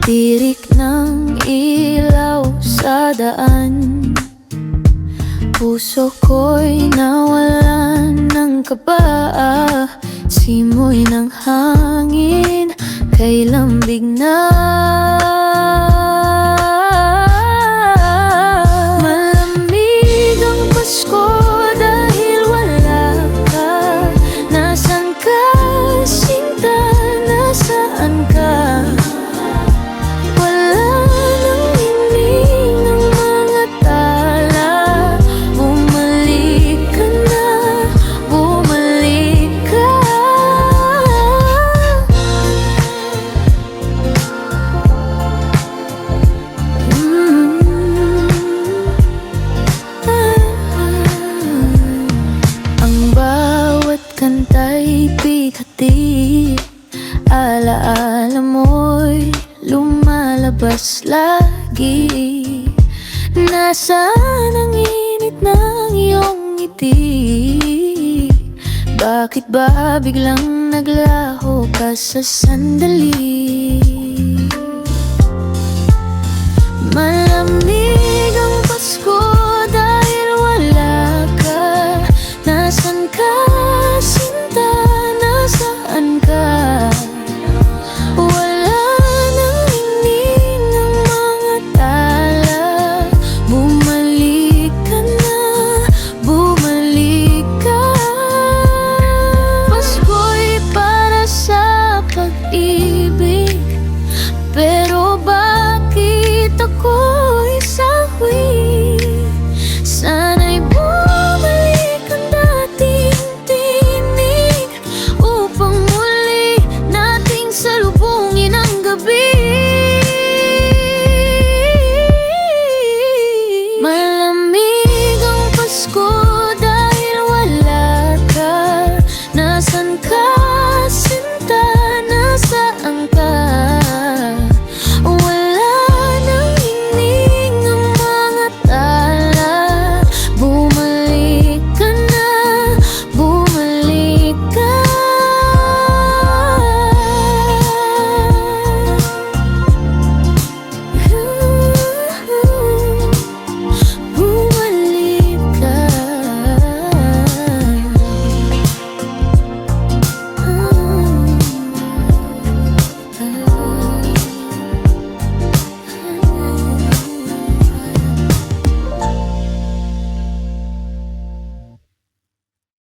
Tirik ng ilaw sa daan, puso ko'y nawalan ng kaba. Simoy ng hangin kay lambig na. Malamig ang Pasko dahil wala ka. Nasaan ka, sinta? Nasaan ka? Kanta'y bigati, alaala mo'y lumalabas lagi. Nasaan ang init ng iyong ngiti? Bakit ba biglang naglaho ka sa sandali? Malamig ang Pasko dahil wala ka. Nasaan ka, sinta? Nasaan ka? Wala nang hingin ng mga tala. Bumalik ka na, bumalik ka. Pasko'y para sa pag-ibig, pero bakit ako'y sawi? Sana'y bumalik ang dating tinig upang muli nating salubungin ang gabi.